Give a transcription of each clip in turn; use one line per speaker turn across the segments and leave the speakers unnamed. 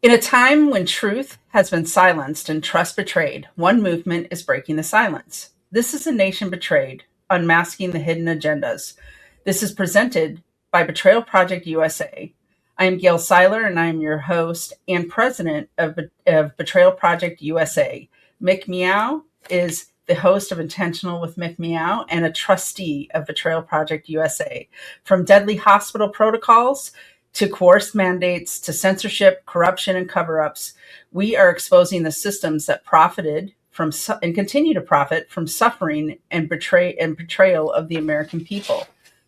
In a time when truth has been silenced and trust betrayed, one movement is breaking the silence. This is a nation betrayed, unmasking the hidden agendas. This is presented by Betrayal Project USA. I am Gail Seiler, and I am your host and president of Betrayal Project USA. Mick Meow is the host of Intentional with Mick Meow and a trustee of Betrayal Project USA. From deadly hospital protocols to coerced mandates, to censorship, corruption, and cover-ups, we are exposing the systems that profited from and continue to profit from suffering and betrayal of the American people.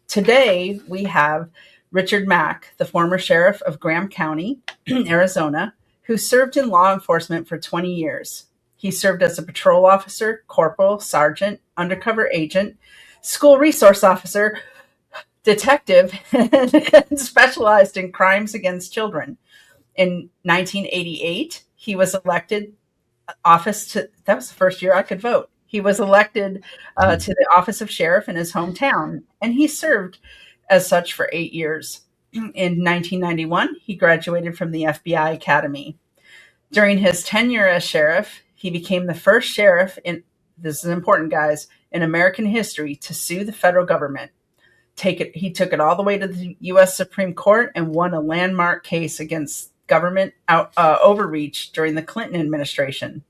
Today, we have Richard Mack, the former sheriff of Graham County, Arizona, who served in law enforcement for 20 years. He served as a patrol officer, corporal, sergeant, undercover agent, school resource officer, detective, and specialized in crimes against children. In 1988, he was elected that was the first year I could vote. He was elected to the office of sheriff in his hometown, and he served as such for 8 years. In 1991, he graduated from the FBI Academy. During his tenure as sheriff, he became the first sheriff this is important, guys, in American history to sue the federal government. He took it all the way to the U.S. Supreme Court and won a landmark case against government overreach during the Clinton administration.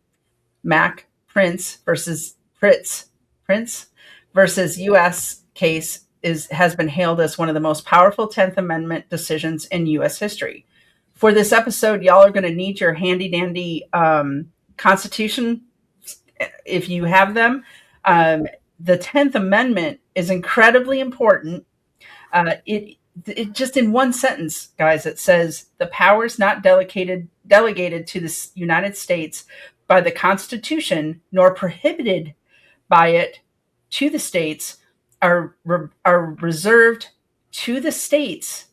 Mack Printz versus U.S. case has been hailed as one of the most powerful 10th Amendment decisions in U.S. history. For this episode, y'all are going to need your handy dandy Constitution if you have them. The 10th Amendment is incredibly important. It just in one sentence, guys, it says the powers not delegated to the United States by the Constitution nor prohibited by it to the states are reserved to the states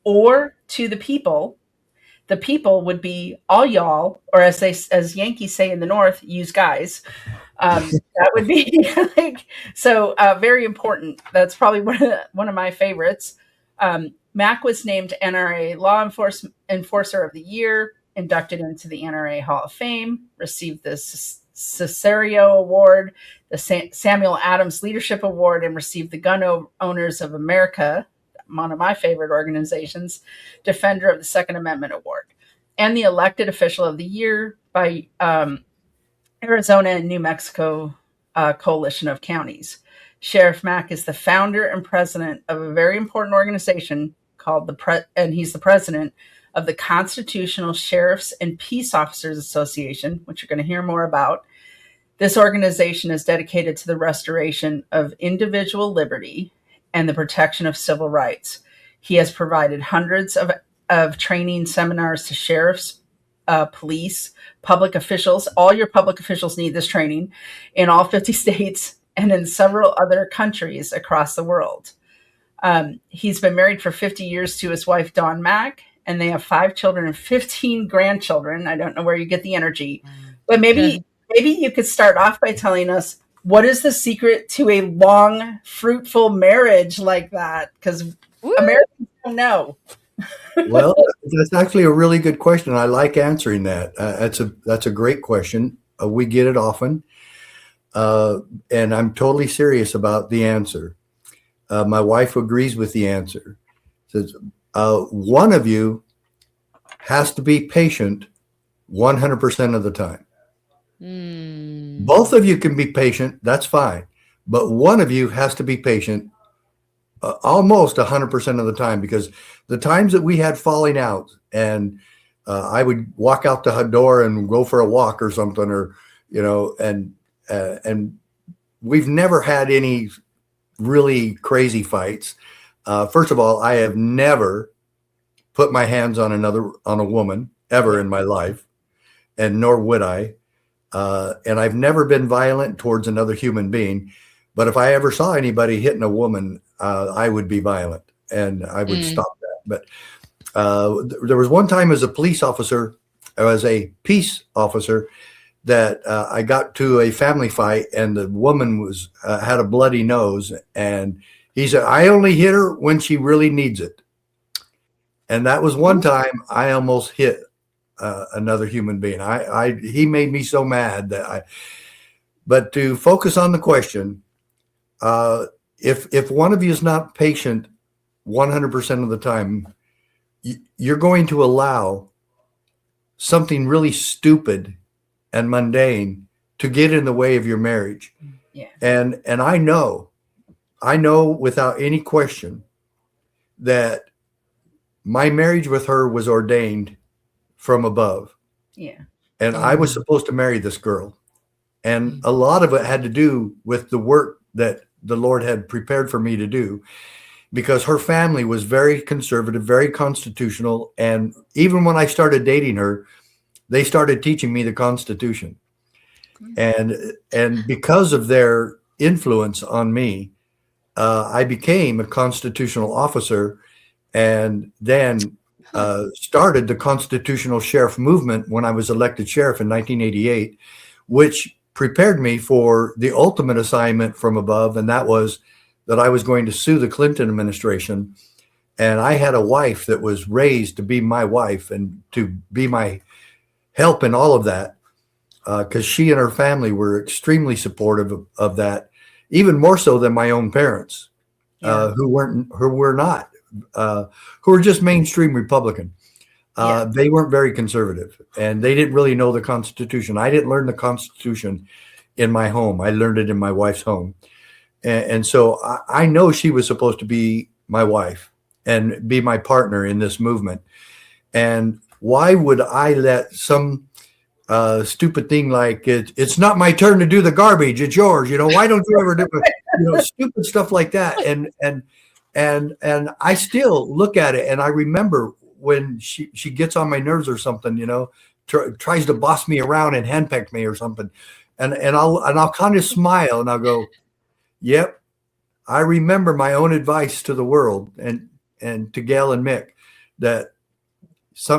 or to the people. The people would be all y'all, or as Yankees say in the North, use guys. That would be very important. That's probably one of my favorites. Mack was named NRA Law Enforcer of the Year, inducted into the NRA Hall of Fame, received the Cesario Award, the Samuel Adams Leadership Award, and received the Gun Owners of America, one of my favorite organizations, Defender of the Second Amendment Award, and the Elected Official of the Year by Arizona and New Mexico Coalition of Counties. Sheriff Mack is the founder and president of a very important organization called and he's the president of the Constitutional Sheriffs and Peace Officers Association, which you're going to hear more about. This organization is dedicated to the restoration of individual liberty and the protection of civil rights. He has provided hundreds of training seminars to sheriffs, police, public officials. All your public officials need this training in all 50 states and in several other countries across the world. He's been married for 50 years to his wife, Dawn Mack, and they have 5 children and 15 grandchildren. I don't know where you get the energy, but maybe you could start off by telling us, what is the secret to a long, fruitful marriage like that? Because Americans don't know.
Well, that's actually a really good question. I like answering that. That's a great question. We get it often, and I'm totally serious about the answer. My wife agrees with the answer. Says one of you has to be patient 100% of the time. Both of you can be patient, that's fine. But one of you has to be patient almost 100% of the time, because the times that we had falling out and I would walk out the door and go for a walk or something, or, and we've never had any really crazy fights. First of all, I have never put my hands on a woman ever in my life, and nor would I. And I've never been violent towards another human being. But if I ever saw anybody hitting a woman, I would be violent and I would stop that. But there was one time as a police officer, as a peace officer, that I got to a family fight, and the woman had a bloody nose, and he said, "I only hit her when she really needs it." And that was one time I almost hit another human being. He made me so mad but to focus on the question, if one of you is not patient 100% of the time, you're going to allow something really stupid and mundane to get in the way of your marriage.
Yeah.
And I know without any question that my marriage with her was ordained from above.
Yeah.
And I was supposed to marry this girl. And a lot of it had to do with the work that the Lord had prepared for me to do, because her family was very conservative, very constitutional. And even when I started dating her, they started teaching me the Constitution. And because of their influence on me, I became a constitutional officer, and then started the constitutional sheriff movement when I was elected sheriff in 1988, which prepared me for the ultimate assignment from above, and that was that I was going to sue the Clinton administration. And I had a wife that was raised to be my wife and to be my help in all of that, because she and her family were extremely supportive of that, even more so than my own parents, who were just mainstream Republican. They weren't very conservative, and they didn't really know the Constitution. I didn't learn the Constitution in my home. I learned it in my wife's home. And so I know she was supposed to be my wife and be my partner in this movement. And why would I let some stupid thing like it's not my turn to do the garbage, it's yours, why don't you ever do it? Stupid stuff like that. And I still look at it, and I remember when she gets on my nerves or something, tries to boss me around and handpeck me or something, and I'll kind of smile and I'll go, yep, I remember my own advice to the world and to Gail and Mick, that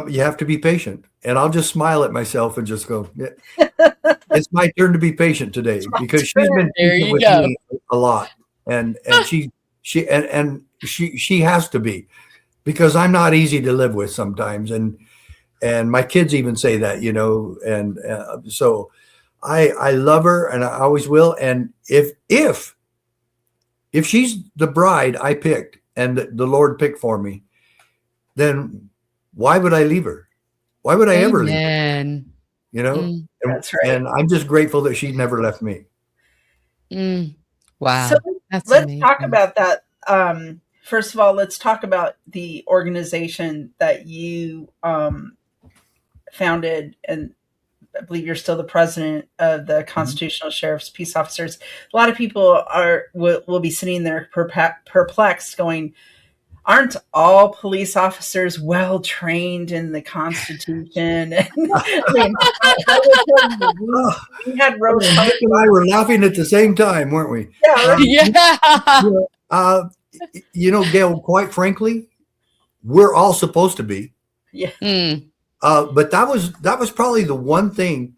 you have to be patient. And I'll just smile at myself and just go, yeah, it's my turn to be patient today, because she's been patient with me a lot, and she has to be, because I'm not easy to live with sometimes, and my kids even say that, and so I love her, and I always will. And if she's the bride I picked and the Lord picked for me, then why would I leave her? Why would I ever leave her?
That's right.
And I'm just grateful that she never left me.
Wow.
So
That's
let's
amazing.
talk about that. First of all, let's talk about the organization that you founded, and I believe you're still the president of the Constitutional Sheriff's Peace Officers. A lot of people will be sitting there perplexed, going, aren't all police officers well trained in the Constitution? We had Rose
Nick and I were laughing at the same time, weren't we? Gail, quite frankly, we're all supposed to be.
Yeah.
But that was probably the one thing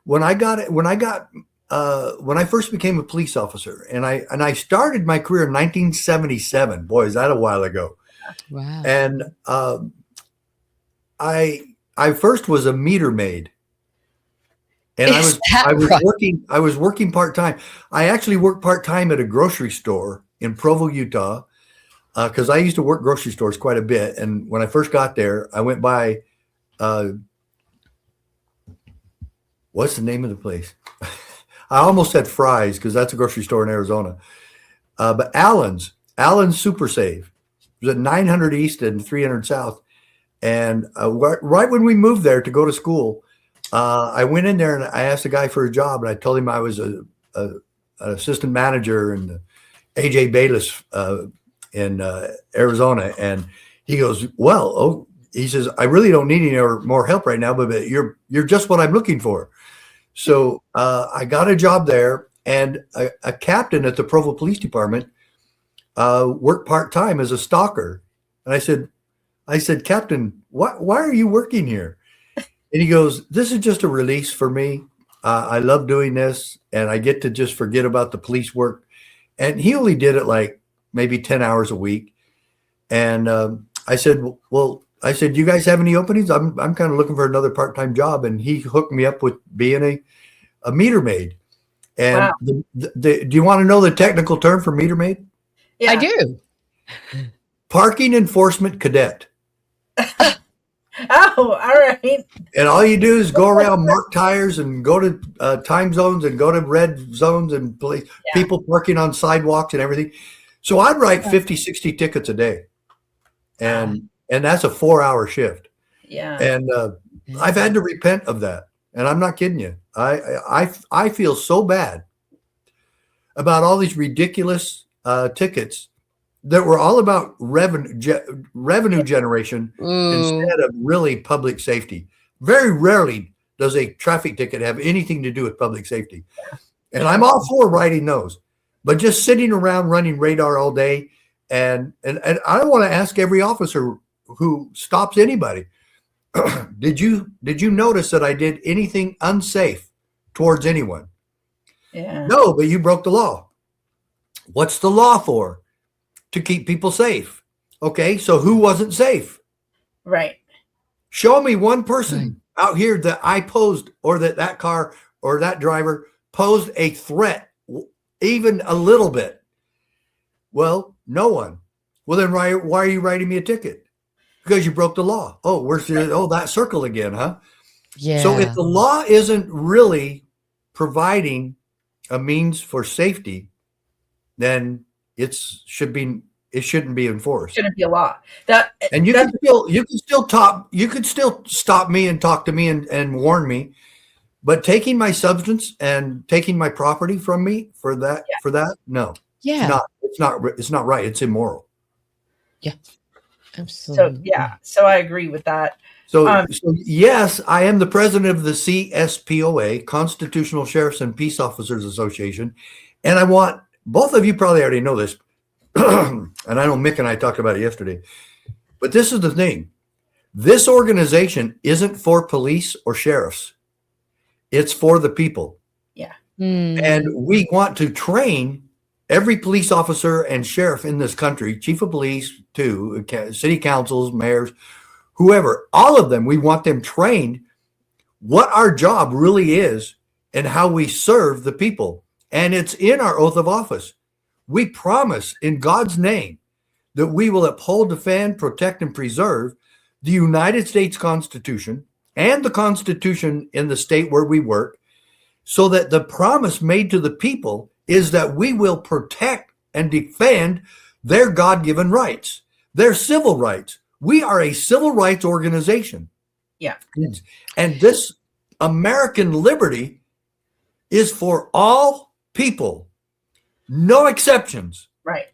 when I first became a police officer, and I started my career in 1977. Boy, is that a while ago.
Wow.
And I first was a meter maid. And I was working part-time. I actually worked part-time at a grocery store in Provo, Utah, because I used to work grocery stores quite a bit. And when I first got there, I went by what's the name of the place? I almost said Fry's, because that's a grocery store in Arizona. But Allen's Super Save. It was at 900 East and 300 South. And right when we moved there to go to school, I went in there and I asked the guy for a job, and I told him I was an assistant manager in the AJ Bayless in Arizona. And he goes, he says, I really don't need any more help right now, but you're just what I'm looking for. So I got a job there, and a captain at the Provo Police Department worked part-time as a stalker. And I said, Captain, why are you working here? And he goes, this is just a release for me. I love doing this, and I get to just forget about the police work. And he only did it like maybe 10 hours a week. And I said, well, I said, "You guys have any openings? I'm kind of looking for another part-time job." And he hooked me up with being a meter maid. And
Wow.
do you want to know the technical term for meter maid?
Yeah.
I do.
Parking enforcement cadet.
Oh, all right.
And all you do is go around, mark tires, and go to time zones and go to red zones and people parking on sidewalks and everything. So I'd write 50, 60 tickets a day. And that's a 4-hour shift.
Yeah.
And I've had to repent of that. And I'm not kidding you. I feel so bad about all these ridiculous tickets that were all about revenue generation instead of really public safety. Very rarely does a traffic ticket have anything to do with public safety. And I'm all for writing those. But just sitting around running radar all day, and I want to ask every officer who stops anybody, did you notice that I did anything unsafe towards anyone?
Yeah.
No, but you broke the law. What's the law for? To keep people safe. Okay, so who wasn't safe?
Right.
Show me one person out here that I posed, or that car or that driver posed a threat, even a little bit. Well, no one. Well, then why are you writing me a ticket? Because you broke the law. Oh, that circle again, huh?
Yeah.
So if the law isn't really providing a means for safety, then it shouldn't be enforced.
Shouldn't be a law.
You could still stop me and talk to me and warn me, but taking my substance and taking my property from me for that, no.
Yeah.
It's not right. It's immoral.
Yeah. Absolutely.
So I agree with that.
So yes, I am the president of the CSPOA, Constitutional Sheriffs and Peace Officers Association, and I want both of you probably already know this, and I know Mick and I talked about it yesterday, but this is the thing. This organization isn't for police or sheriffs. It's for the people.
Yeah.
And we want to train every police officer and sheriff in this country, chief of police too, city councils, mayors, whoever, all of them, we want them trained what our job really is and how we serve the people. And it's in our oath of office. We promise in God's name that we will uphold, defend, protect, and preserve the United States Constitution and the Constitution in the state where we work, so that the promise made to the people is that we will protect and defend their God-given rights, their civil rights. We are a civil rights organization.
Yeah.
And this American liberty is for all people, no exceptions.
Right.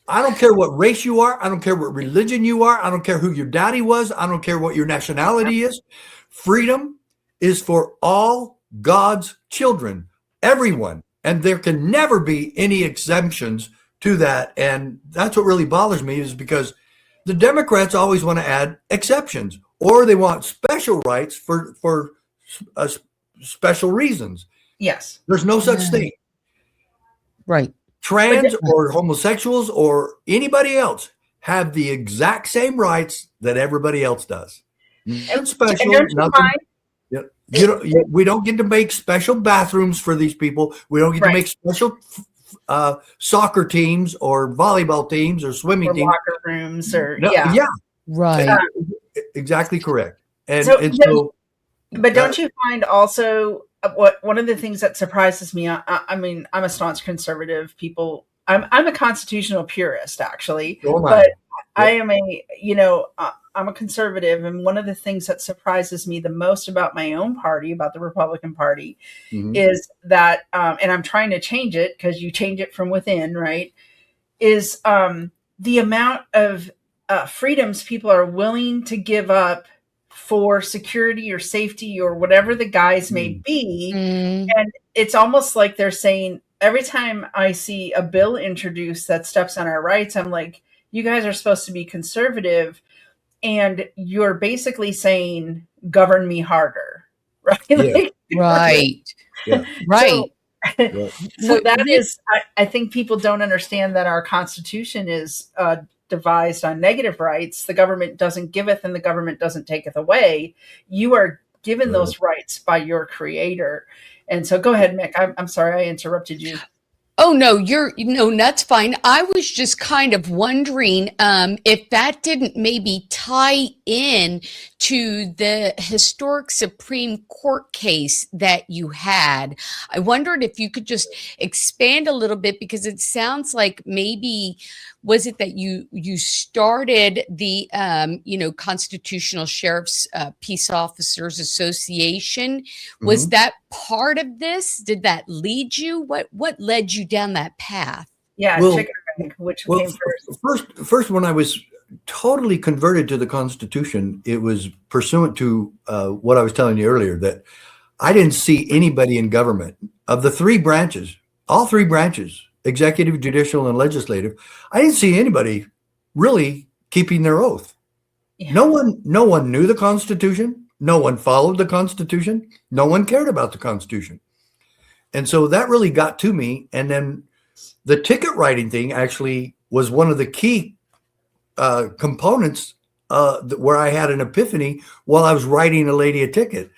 I don't care what race you are. I don't care what religion you are. I don't care who your daddy was. I don't care what your nationality is. Freedom is for all God's children, everyone. And there can never be any exemptions to that. And that's what really bothers me, is because the Democrats always want to add exceptions, or they want special rights for special reasons.
Yes.
There's no such thing.
Right.
Trans or homosexuals or anybody else have the exact same rights that everybody else does. Nothing special. Nothing. We don't get to make special bathrooms for these people. We don't get to make special soccer teams or volleyball teams or swimming teams.
Locker rooms or
Right.
Exactly correct.
But
But
don't you find also one of the things that surprises me? I mean, I'm a staunch conservative. I'm a constitutional purist, actually, but I am I'm a conservative, and one of the things that surprises me the most about my own party, about the Republican Party, is that, and I'm trying to change it because you change it from within, right? Is the amount of freedoms people are willing to give up for security or safety or whatever the guise may be. And it's almost like they're saying, every time I see a bill introduced that steps on our rights, I'm like, you guys are supposed to be conservative, and you're basically saying, govern me harder. Right.
Yeah. Right.
Yeah.
Right.
So that is, I think people don't understand that our Constitution is devised on negative rights, the government doesn't giveth and the government doesn't taketh away. You are given those rights by your creator. And so go ahead, Mick. I'm sorry I interrupted you.
Oh, no, that's fine. I was just kind of wondering if that didn't maybe tie in to the historic Supreme Court case that you had. I wondered if you could just expand a little bit, because it sounds like maybe, was it that you started the Constitutional Sheriff's Peace Officers Association? Was that part of this? Did that lead you? What led you down that path?
Yeah,
Well,
chicken or egg, which came first?
First, when I was totally converted to the Constitution, it was pursuant to what I was telling you earlier, that I didn't see anybody in government of the three branches, all three branches, executive, judicial, and legislative. I didn't see anybody really keeping their oath. Yeah. No one knew the Constitution. No one followed the Constitution. No one cared about the Constitution. And so that really got to me. And then the ticket writing thing actually was one of the key components where I had an epiphany while I was writing a lady a ticket.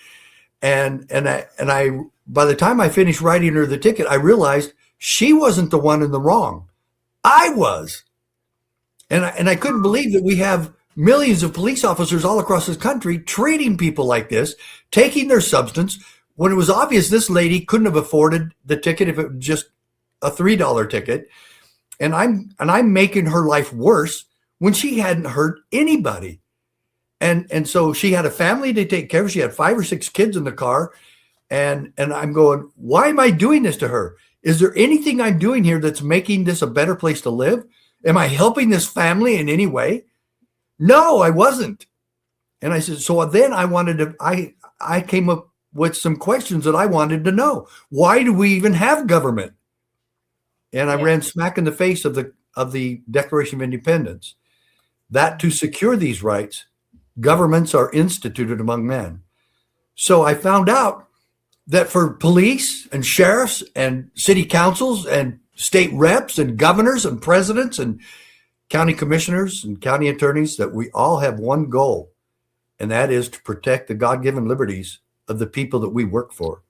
And I by the time I finished writing her the ticket, I realized she wasn't the one in the wrong. I was. And I couldn't believe that we have millions of police officers all across this country treating people like this, taking their substance, when it was obvious this lady couldn't have afforded the ticket if it was just a $3 ticket. And I'm making her life worse when she hadn't hurt anybody. And so she had a family to take care of. She had 5 or 6 kids in the car. And I'm going, why am I doing this to her? Is there anything I'm doing here that's making this a better place to live? Am I helping this family in any way? No, I wasn't. And I said, so then I came up with some questions that I wanted to know. Why do we even have government? And I ran smack in the face of the Declaration of Independence, that to secure these rights, governments are instituted among men. So I found out that for police and sheriffs and city councils and state reps and governors and presidents and county commissioners and county attorneys, that we all have one goal, and that is to protect the God-given liberties of the people that we work for.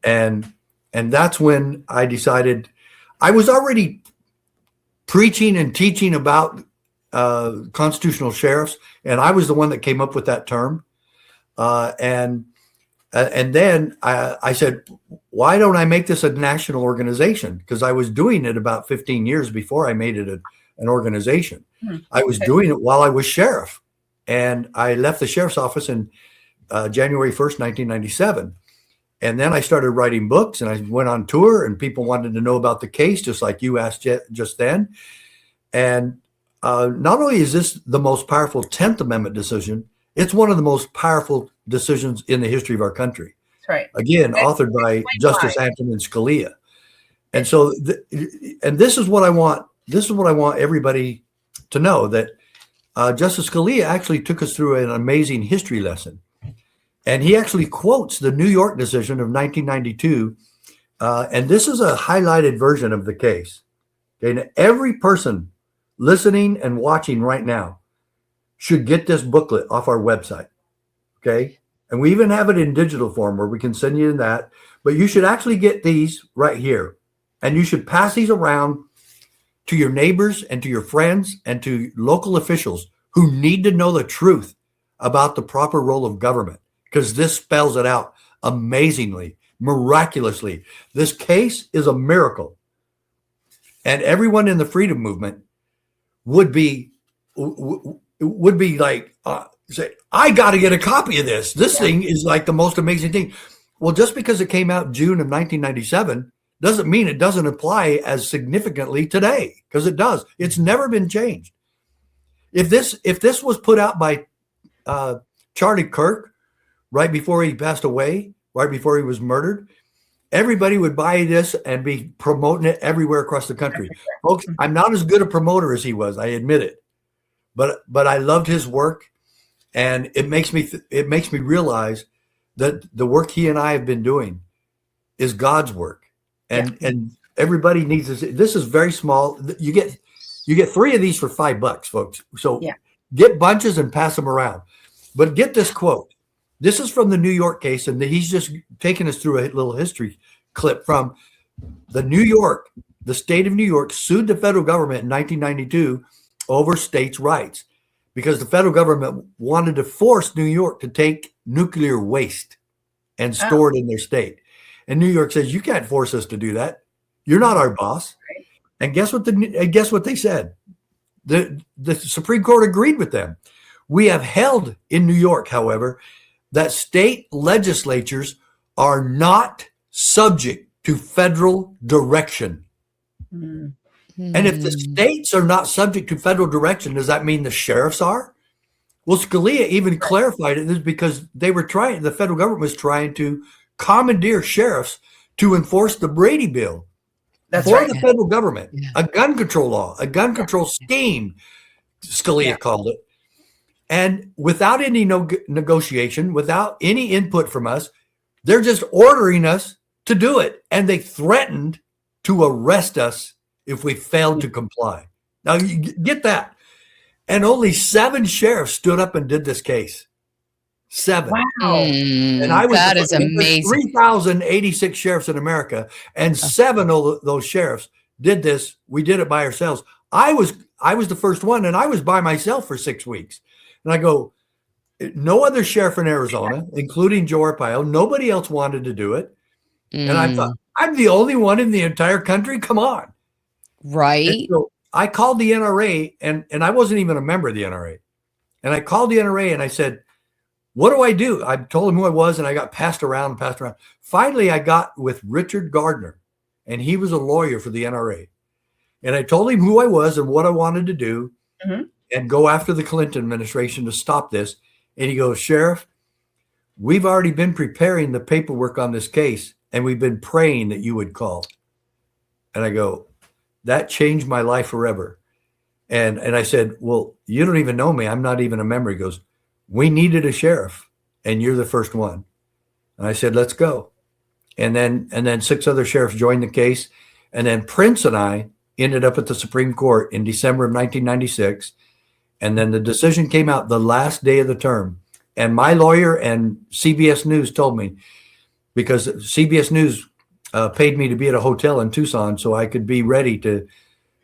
And that's when I decided. I was already preaching and teaching about constitutional sheriffs, and I was the one that came up with that term. And then I said, why don't I make this a national organization? Because I was doing it about 15 years before I made it an organization. I was doing it while I was sheriff, and I left the sheriff's office in January 1st, 1997. And then I started writing books, and I went on tour, and people wanted to know about the case, just like you asked just then. And not only is this the most powerful 10th Amendment decision, it's one of the most powerful decisions in the history of our country.
That's right.
Again, authored by Justice Antonin Scalia. And so, and this is what I want. This is what I want everybody to know, that Justice Scalia actually took us through an amazing history lesson. And he actually quotes the New York decision of 1992. And this is a highlighted version of the case. Okay, and every person listening and watching right now should get this booklet off our website. Okay. And we even have it in digital form where we can send you that. But you should actually get these right here. And you should pass these around to your neighbors and to your friends and to local officials who need to know the truth about the proper role of government, because this spells it out amazingly, miraculously. This case is a miracle. And everyone in the freedom movement would be like, say, I got to get a copy of this. This thing is like the most amazing thing. Well, just because it came out June of 1997 doesn't mean it doesn't apply as significantly today, because it does. It's never been changed. If this was put out by Charlie Kirk right before he passed away, right before he was murdered, everybody would buy this and be promoting it everywhere across the country. Folks, I'm not as good a promoter as he was, I admit it, but I loved his work, and it makes me realize that the work he and I have been doing is God's work, and everybody needs this. This is very small. You get You get 3 of these for $5, folks. So
Yeah.
get bunches and pass them around. But get this quote. This is from the New York case, and he's just taking us through a little history clip from the state of New York sued the federal government in 1992 over states' rights because the federal government wanted to force New York to take nuclear waste and store it in their state. And New York says, you can't force us to do that. You're not our boss.
Right.
And guess what they said? The Supreme Court agreed with them. We have held in New York, however, that state legislatures are not subject to federal direction.
Mm.
And if the states are not subject to federal direction, does that mean the sheriffs are? Well, Scalia even clarified it because the federal government was trying to commandeer sheriffs to enforce the Brady Bill for the federal government, a gun control law, a gun control scheme, Scalia called it. And without any negotiation, without any input from us, they're just ordering us to do it. And they threatened to arrest us if we failed to comply. Now, you get that. And only 7 sheriffs stood up and did this case. 7.
Wow.
And
that is amazing.
3,086 sheriffs in America, and 7 of those sheriffs did this. We did it by ourselves. I was the first one, and I was by myself for 6 weeks. And I go, no other sheriff in Arizona, including Joe Arpaio, nobody else wanted to do it. And I thought, I'm the only one in the entire country? Come on.
Right.
And so I called the NRA, and I wasn't even a member of the NRA. And I called the NRA, and I said, what do I do? I told him who I was, and I got passed around. Finally, I got with Richard Gardner, and he was a lawyer for the NRA. And I told him who I was and what I wanted to do and go after the Clinton administration to stop this. And he goes, Sheriff, we've already been preparing the paperwork on this case, and we've been praying that you would call. And I go, that changed my life forever. And I said, well, you don't even know me. I'm not even a member. He goes, we needed a sheriff, and you're the first one. And I said, let's go. And then 6 other sheriffs joined the case. And then Printz and I ended up at the Supreme Court in December of 1996. And then the decision came out the last day of the term. And my lawyer and CBS News told me, because CBS News paid me to be at a hotel in Tucson so I could be ready to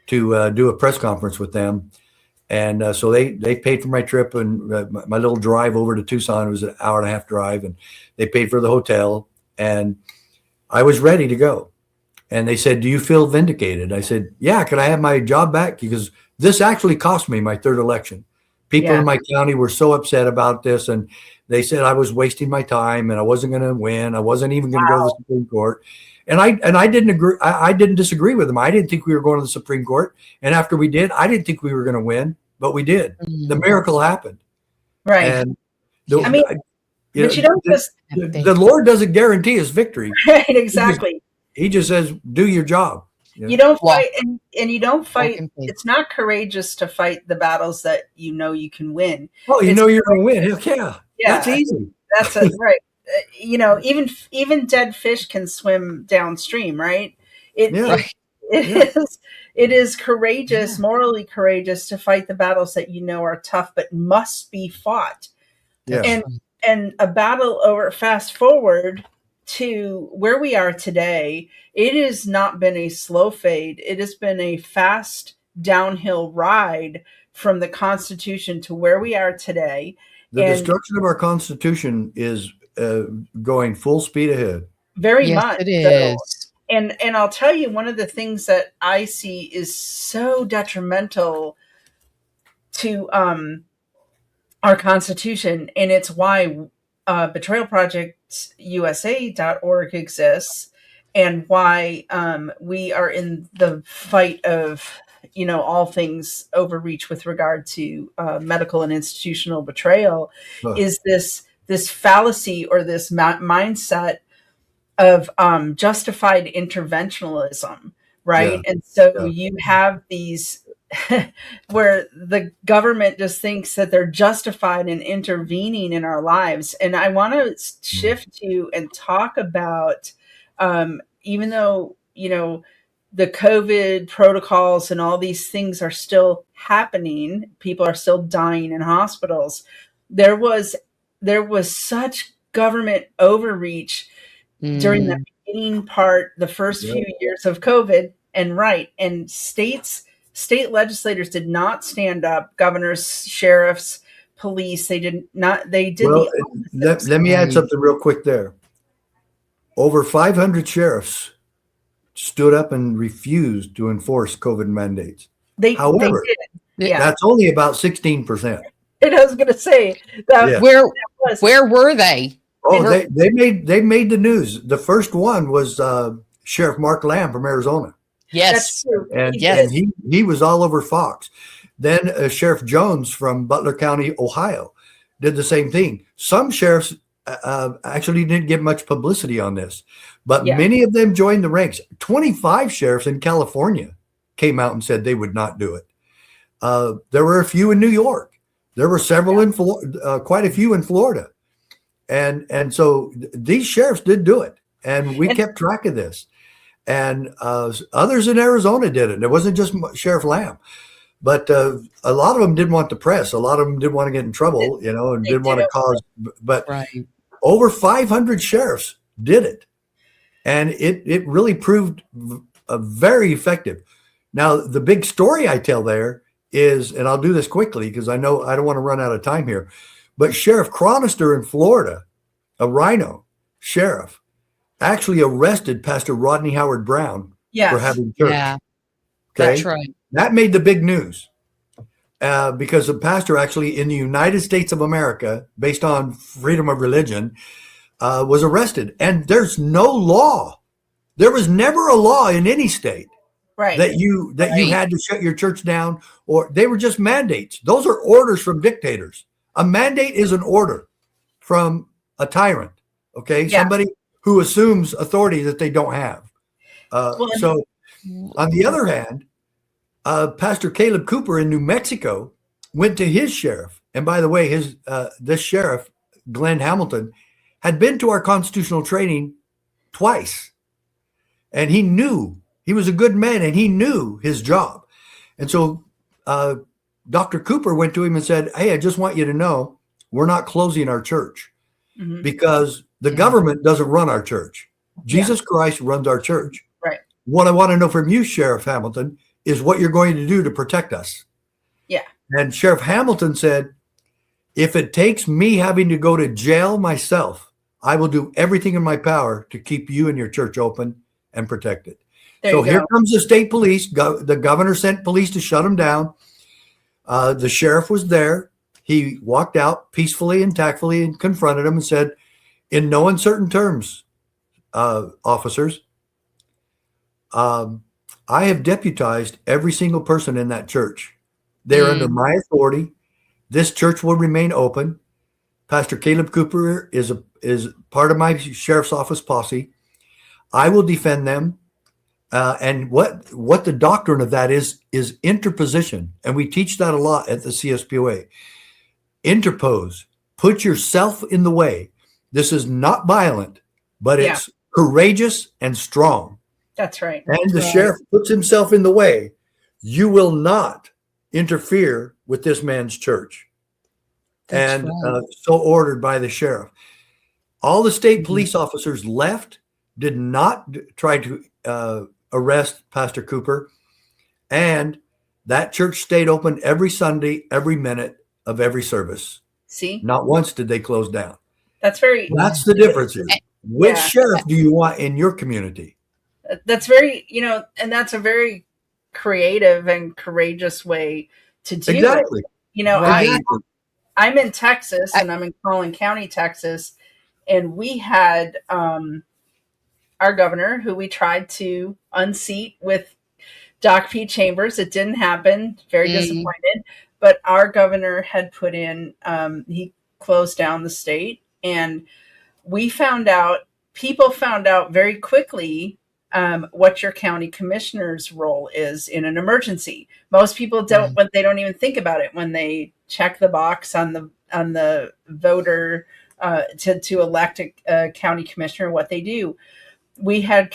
do a press conference with them. And so they paid for my trip and my little drive over to Tucson. It was an hour-and-a-half drive, and they paid for the hotel. And I was ready to go. And they said, do you feel vindicated? I said, yeah, can I have my job back? Because this actually cost me my 3rd election. People in my county were so upset about this, and they said I was wasting my time and I wasn't going to win. I wasn't even going to go to the Supreme Court. And I didn't agree. I didn't disagree with them. I didn't think we were going to the Supreme Court. And after we did, I didn't think we were going to win, but we did. The miracle happened.
Right.
And
but you don't just
the Lord doesn't guarantee us victory.
Right, exactly.
He just says, do your job.
You don't fight, and you don't fight. It's not courageous to fight the battles that you know you can win.
Oh, you know you're going to win. Yeah, that's easy.
That's right. Even dead fish can swim downstream, right? It is courageous, morally courageous to fight the battles that you know are tough but must be fought.
Yeah.
And a battle fast forward to where we are today, it has not been a slow fade. It has been a fast downhill ride from the Constitution to where we are today.
The destruction of our Constitution is going full speed ahead.
Very much.
It is.
And I'll tell you, one of the things that I see is so detrimental to our Constitution, and it's why betrayalprojectsusa.org exists, and why we are in the fight of, all things overreach with regard to medical and institutional betrayal, is this fallacy or this mindset of justified interventionalism, right? Yeah. And so you have these where the government just thinks that they're justified in intervening in our lives. And I want to shift to and talk about, even though, the COVID protocols and all these things are still happening. People are still dying in hospitals. There was such government overreach during the beginning part, the first few years of COVID, and state legislators did not stand up. Governors, sheriffs, police, they did not. They did
Well,
the opposite.
let me add something real quick there. Over 500 sheriffs stood up and refused to enforce COVID mandates. However,
they did.
That's only about 16%.
And I was going to say that.
Where were they?
Oh, they made the news. The first one was Sheriff Mark Lamb from Arizona.
Yes,
that's true.
And he was all over Fox. Then Sheriff Jones from Butler County, Ohio, did the same thing. Some sheriffs actually didn't get much publicity on this, but many of them joined the ranks. 25 sheriffs in California came out and said they would not do it. There were a few in New York. There were several in quite a few in Florida. And so these sheriffs did do it, and we kept track of this. And others in Arizona did it. It wasn't just Sheriff Lamb, but a lot of them didn't want the press. A lot of them didn't want to get in trouble, and didn't want to cause. But over 500 sheriffs did it, and it really proved very effective. Now, the big story I tell there is, and I'll do this quickly because I know I don't want to run out of time here, but Sheriff Chronister in Florida, a Rhino sheriff, actually arrested Pastor Rodney Howard Brown for having church.
Yeah,
okay?
That's right.
That made the big news because the pastor actually in the United States of America, based on freedom of religion, was arrested. And there's no law. There was never a law in any state that you had to shut your church down, or they were just mandates. Those are orders from dictators. A mandate is an order from a tyrant, okay? Somebody who assumes authority that they don't have. So on the other hand, Pastor Caleb Cooper in New Mexico went to his sheriff. And by the way, this sheriff, Glenn Hamilton, had been to our constitutional training twice. And he was a good man, and he knew his job. And so Dr. Cooper went to him and said, hey, I just want you to know we're not closing our church because the government doesn't run our church. Jesus Christ runs our church.
Right.
What I want to know from you, Sheriff Hamilton, is what you're going to do to protect us. Yeah. And Sheriff Hamilton said, if it takes me having to go to jail myself, I will do everything in my power to keep you and your church open and protected. So here comes the state police. The governor sent police to shut them down. The sheriff was there. He walked out peacefully and tactfully and confronted him and said, in no uncertain terms, officers, I have deputized every single person in that church. They're under my authority. This church will remain open. Pastor Caleb Cooper is part of my sheriff's office posse. I will defend them. And what the doctrine of that is interposition. And we teach that a lot at the CSPOA. Interpose. Put yourself in the way. This is not violent, but it's courageous and strong.
That's right.
And the sheriff puts himself in the way. You will not interfere with this man's church. That's so ordered by the sheriff. All the state police officers left, did not try to arrest Pastor Cooper. And that church stayed open every Sunday, every minute of every service.
See?
Not once did they close down.
That's
the difference here. Which sheriff do you want in your community?
That's very, and that's a very creative and courageous way to do it. I'm in Texas, and I'm in Collin County, Texas, and we had our governor, who we tried to unseat with Doc P. Chambers. It didn't happen. Very disappointed. But our governor had put in, he closed down the state, and people found out very quickly what your county commissioner's role is in an emergency. Most people don't, but they don't even think about it when they check the box on the voter to elect a county commissioner. What they do, we had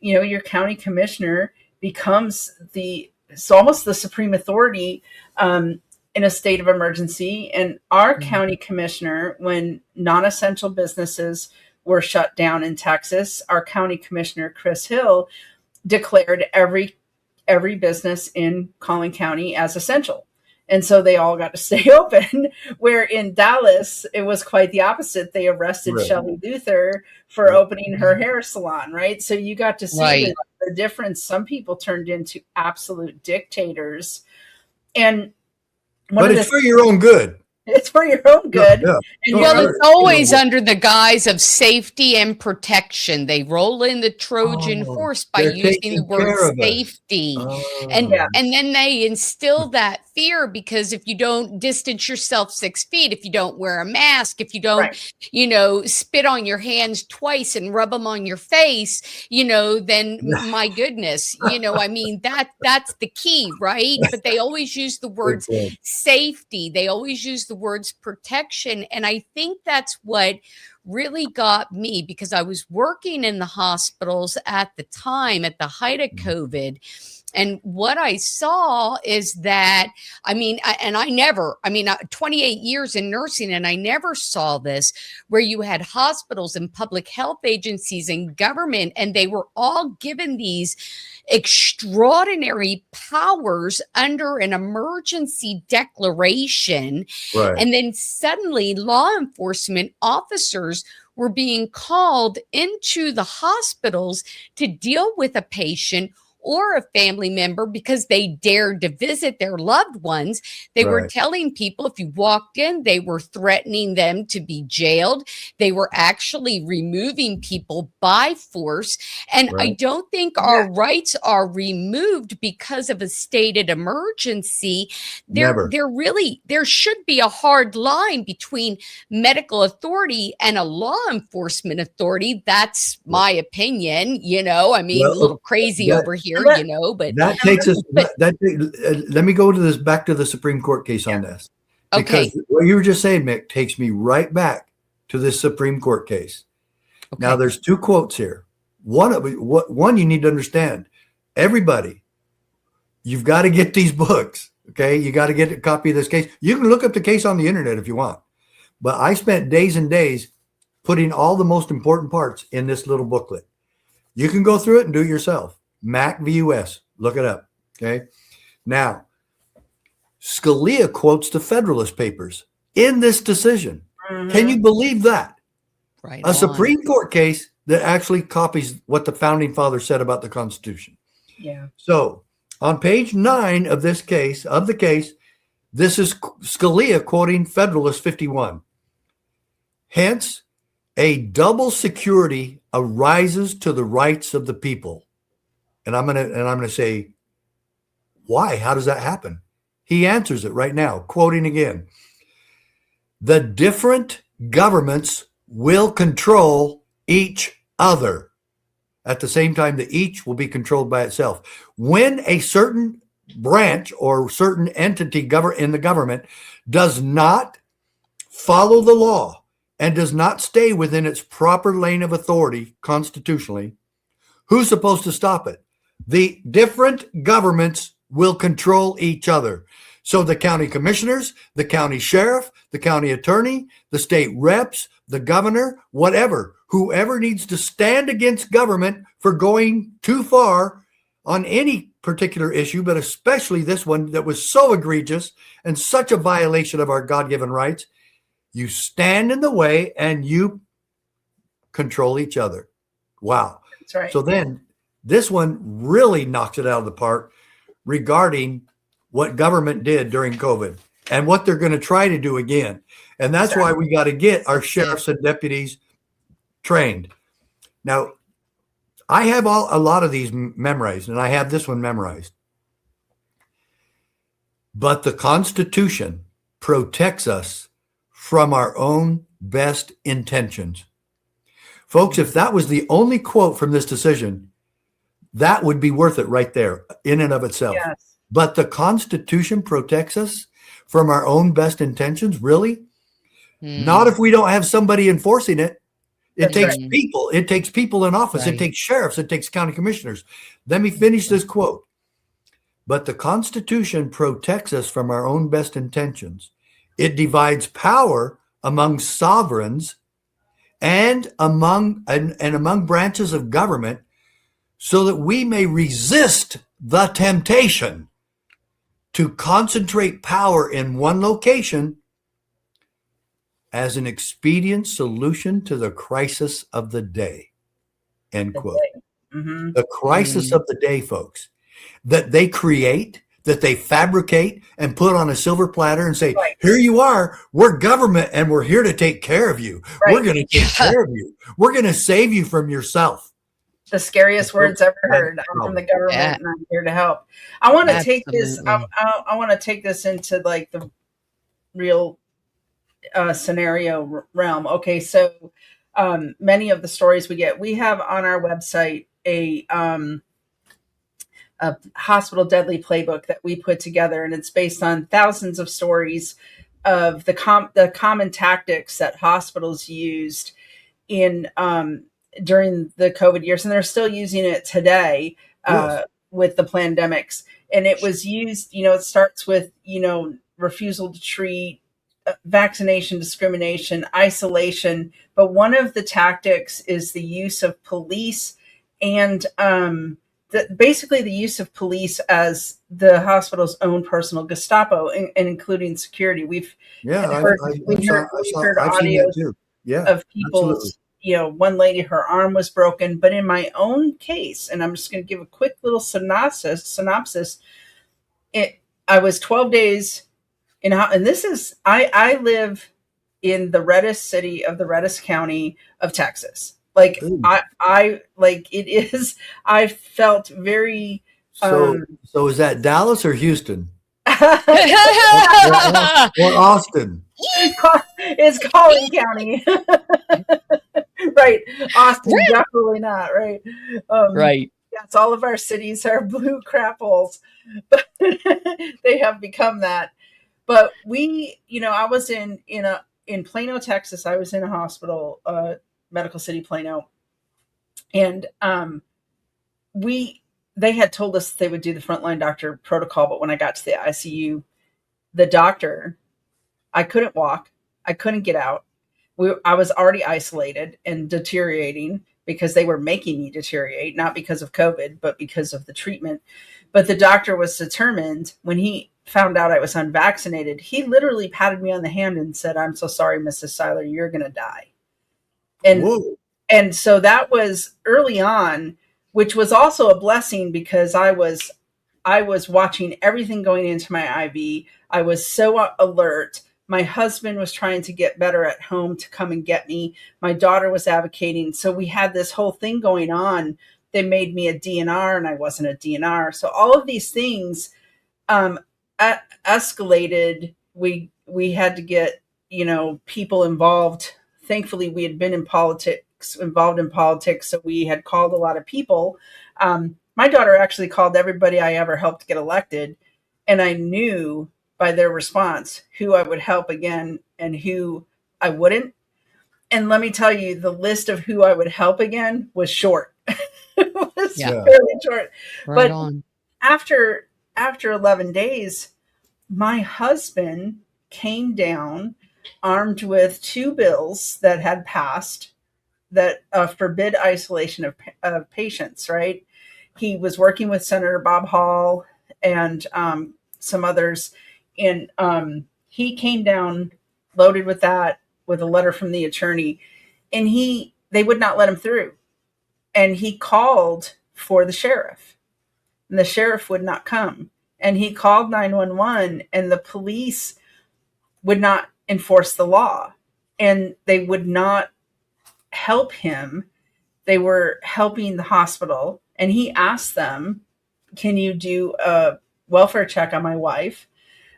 your county commissioner becomes it's almost the supreme authority in a state of emergency. And our county commissioner, when non-essential businesses were shut down in Texas, our county commissioner, Chris Hill, declared every business in Collin County as essential. And so they all got to stay open, where in Dallas, it was quite the opposite. They arrested
Right.
Shelley Luther for opening her hair salon, right? So you got to see
Right.
the difference. Some people turned into absolute dictators. And
But it's for your own good.
it's for your own good.
Yeah.
And
Well,
you're-
it's always under the guise of safety and protection. They roll in the Trojan
Oh,
horse by
they're
using
taking
the word
care of us.
safety.
Oh.
And
Yeah.
and then they instill that fear, because if you don't distance yourself 6 feet, if you don't wear a mask, if you don't,
Right.
spit on your hands twice and rub them on your face, then my goodness, I mean, that's the key, right? But they always use the words
Good point.
safety. They always use the words protection. And I think that's what really got me, because I was working in the hospitals at the time, at the height of COVID. And what I saw is that, 28 years in nursing, and I never saw this, where you had hospitals and public health agencies and government, and they were all given these extraordinary powers under an emergency declaration.
Right.
And then suddenly law enforcement officers were being called into the hospitals to deal with a patient or a family member because they dared to visit their loved ones. They were
Right.
telling people if you walked in, they were threatening them to be jailed. They were actually removing people by force. And I
Right.
don't think our rights are removed because of a stated emergency.
Never.
There should be a hard line between medical authority and a law enforcement authority. That's my opinion. A
Well,
little crazy
that-
over here,
But-
but
That takes us.
But-
Let me go to this back to the Supreme Court case on this, because
okay.
what you were just saying, Mick, takes me right back to this Supreme Court case.
Okay.
Now, there's two quotes here. One you need to understand. Everybody, you've got to get these books. Okay, you got to get a copy of this case. You can look up the case on the internet if you want, but I spent days and days putting all the most important parts in this little booklet. You can go through it and do it yourself. Mack v. US. Look it up. Okay. Now, Scalia quotes the Federalist Papers in this decision.
Mhm.
Can you believe that?
Right
A
on.
Supreme Court case that actually copies what the founding fathers said about the Constitution.
Yeah.
So, on page 9 of this case, this is Scalia quoting Federalist 51. Hence, a double security arises to the rights of the people. And I'm gonna say, why? How does that happen? He answers it right now, quoting again. The different governments will control each other. At the same time, the each will be controlled by itself. When a certain branch or certain entity in the government does not follow the law and does not stay within its proper lane of authority constitutionally, who's supposed to stop it? The different governments will control each other. So the county commissioners, the county sheriff, the county attorney, the state reps, the governor, whatever, whoever needs to stand against government for going too far on any particular issue, but especially this one that was so egregious and such a violation of our God-given rights, you stand in the way and you control each other. Wow.
That's right.
So then this one really knocks it out of the park regarding what government did during COVID and what they're going to try to do again. And that's why we got to get our sheriffs and deputies trained. Now, I have a lot of these memorized, and I have this one memorized. But the Constitution protects us from our own best intentions. Folks, if that was the only quote from this decision, that would be worth it right there in and of itself.
Yes.
But the Constitution protects us from our own best intentions? Really? Not if we don't have somebody enforcing it. It
That's
takes
right.
people. It takes people in office.
Right.
It takes sheriffs. It takes county commissioners. Let me finish this quote. But the Constitution protects us from our own best intentions. It divides power among sovereigns and among branches of government so that we may resist the temptation to concentrate power in one location as an expedient solution to the crisis of the day. End quote.
Mm-hmm.
The crisis of the day, folks, that they create, that they fabricate and put on a silver platter and say,
Right.
here you are, we're government and we're here to take care of you.
Right.
We're going to take care of you. We're going to save you from yourself.
The scariest words ever heard. I'm from the government
Yeah.
and I'm here to help. I want to take this.
Absolutely.
I want to take this into like the real scenario realm. Okay, so many of the stories we have on our website a hospital deadly playbook that we put together, and it's based on thousands of stories of the common tactics that hospitals used in during the COVID years, and they're still using it today
Yes.
with the pandemics. And it was used, it starts with, refusal to treat, vaccination, discrimination, isolation. But one of the tactics is the use of police and basically the use of police as the hospital's own personal Gestapo, and including security. We've heard audios
too. Yeah,
of people's, one lady, her arm was broken. But in my own case, and I'm just going to give a quick little synopsis. I was 12 days and this is, I live in the reddest city of the reddest county of Texas. Like I like it is, I felt very,
So is that Dallas or Houston or
Right.
Austin?
It's Collin County. Right. Austin, definitely not. Right. Yes, all of our cities are blue crap holes, but they have become that. But I was in Plano, Texas. I was in a hospital, Medical City, Plano, and they had told us they would do the frontline doctor protocol. But when I got to the ICU, the doctor, I couldn't walk, I couldn't get out. I was already isolated and deteriorating because they were making me deteriorate, not because of COVID, but because of the treatment. But the doctor was determined. When he found out I was unvaccinated, he literally patted me on the hand and said, "I'm so sorry, Mrs. Seiler, you're going to die." And so that was early on, which was also a blessing because I was watching everything going into my IV. I was so alert. My husband was trying to get better at home to come and get me. My daughter was advocating. So we had this whole thing going on. They made me a DNR and I wasn't a DNR. So all of these things escalated. We had to get, people involved. Thankfully, we had been involved in politics. So we had called a lot of people. My daughter actually called everybody I ever helped get elected. And I knew by their response who I would help again and who I wouldn't. And let me tell you, the list of who I would help again was short. It was fairly short.
Right
but
on.
After 11 days, my husband came down armed with 2 bills that had passed that forbid isolation of patients, right? He was working with Senator Bob Hall and some others. And he came down loaded with that, with a letter from the attorney, and they would not let him through. And he called for the sheriff, and the sheriff would not come. And he called 911, and the police would not enforce the law, and they would not help him. They were helping the hospital, and he asked them, "Can you do a welfare check on my wife?"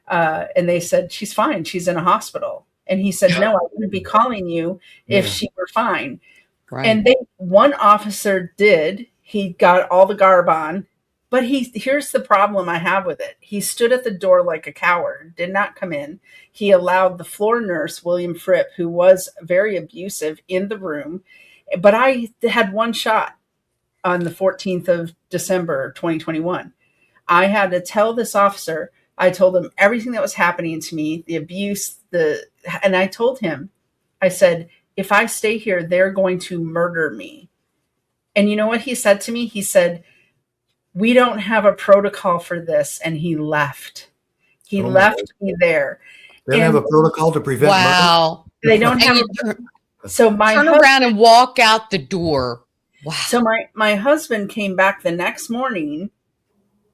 And they said, "She's fine. She's in a hospital." And he said, "No, I wouldn't be calling you if she were fine."
Right.
And one officer did. He got all the garb on. But here's the problem I have with it. He stood at the door like a coward, did not come in. He allowed the floor nurse, William Fripp, who was very abusive, in the room. But I had one shot on the 14th of December, 2021. I had to tell this officer, I told him everything that was happening to me, the abuse, and I told him, I said, if I stay here, they're going to murder me. And you know what he said to me? He said, we don't have a protocol for this. And he left. He left me there.
They don't have a protocol to prevent murder?
Wow.
They don't have so my
turn around and walk out the door. Wow.
So my husband came back the next morning.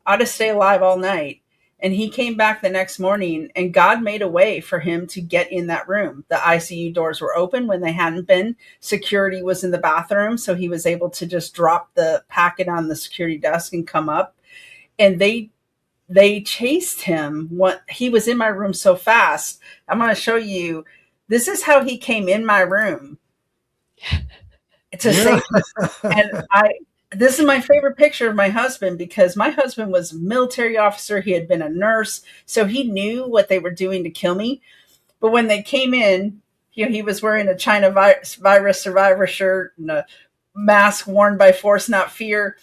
I had to stay alive all night. And he came back the next morning, and God made a way for him to get in that room. The ICU doors were open when they hadn't been. Security was in the bathroom, so he was able to just drop the packet on the security desk and come up. And they chased him. He was in my room so fast. I'm going to show you. This is how he came in my room to say, and this is my favorite picture of my husband, because my husband was a military officer. He had been a nurse, so he knew what they were doing to kill me. But when they came in, he was wearing a China virus survivor shirt and a mask worn by force, not fear.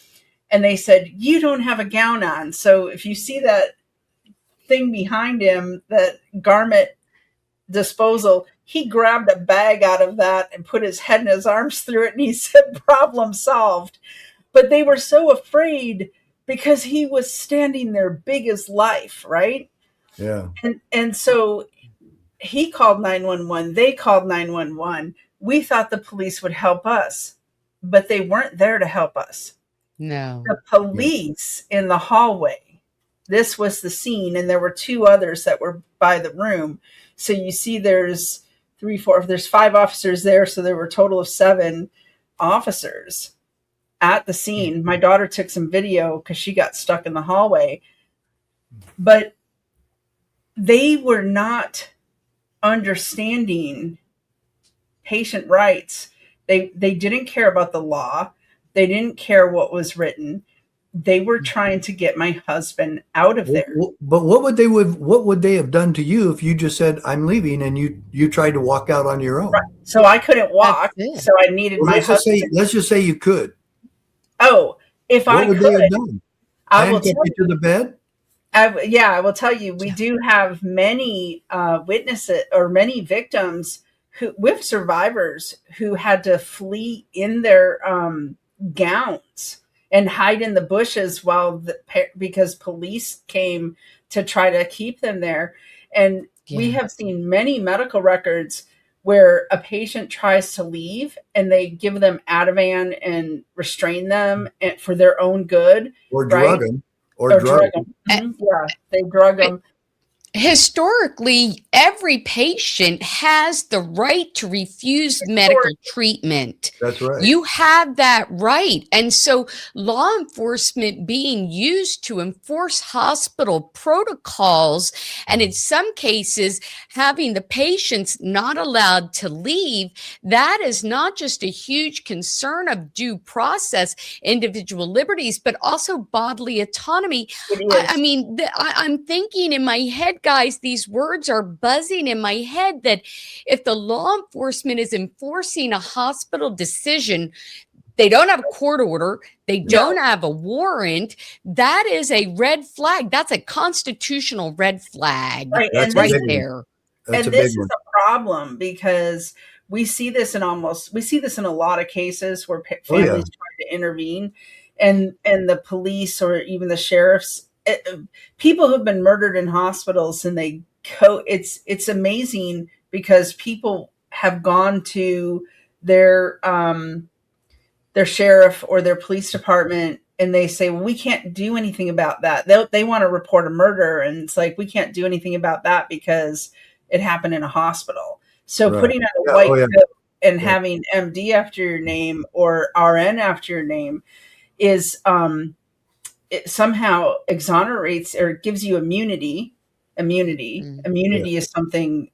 And they said, you don't have a gown on. So if you see that thing behind him, that garment disposal, he grabbed a bag out of that and put his head and his arms through it. And he said, problem solved. But they were so afraid because he was standing there big as life, right?
Yeah.
And so he called 911. They called 911. We thought the police would help us, but they weren't there to help us.
No.
The police in the hallway. This was the scene, and there were two others that were by the room. So you see there's 5 officers there, so there were a total of 7 officers at the scene. My daughter took some video because she got stuck in the hallway. But they were not understanding patient rights. They didn't care about the law. They didn't care what was written. They were trying to get my husband out of there.
But what would they have done to you if you just said, I'm leaving, and you tried to walk out on your own?
Right. So I couldn't walk. So I needed my husband.
Let's just say you could.
Oh, if I could,
what would they have done? Handcuff you to the bed?
I will tell you, we do have many witnesses or many victims with survivors who had to flee in their gowns and hide in the bushes because police came to try to keep them there. And we have seen many medical records where a patient tries to leave and they give them Ativan and restrain them for their own good.
Or drug them. Or drug them.
Yeah, they drug them.
Historically, every patient has the right to refuse medical treatment.
That's right.
You have that right. And so law enforcement being used to enforce hospital protocols, and in some cases, having the patients not allowed to leave, that is not just a huge concern of due process, individual liberties, but also bodily autonomy. I mean, I'm thinking in my head, guys, these words are buzzing in my head that if the law enforcement is enforcing a hospital decision, they don't have a court order, they don't have a warrant, that is a red flag. That's a constitutional red flag right there.
And this is a problem because we see this in a lot of cases where families try to intervene, and the police or even the sheriffs, people who've been murdered in hospitals, and it's amazing because people have gone to their sheriff or their police department and they say, well, we can't do anything about that. They want to report a murder, and it's like, we can't do anything about that because it happened in a hospital. So putting on a white coat and having MD after your name or RN after your name is it somehow exonerates or gives you immunity. Immunity is something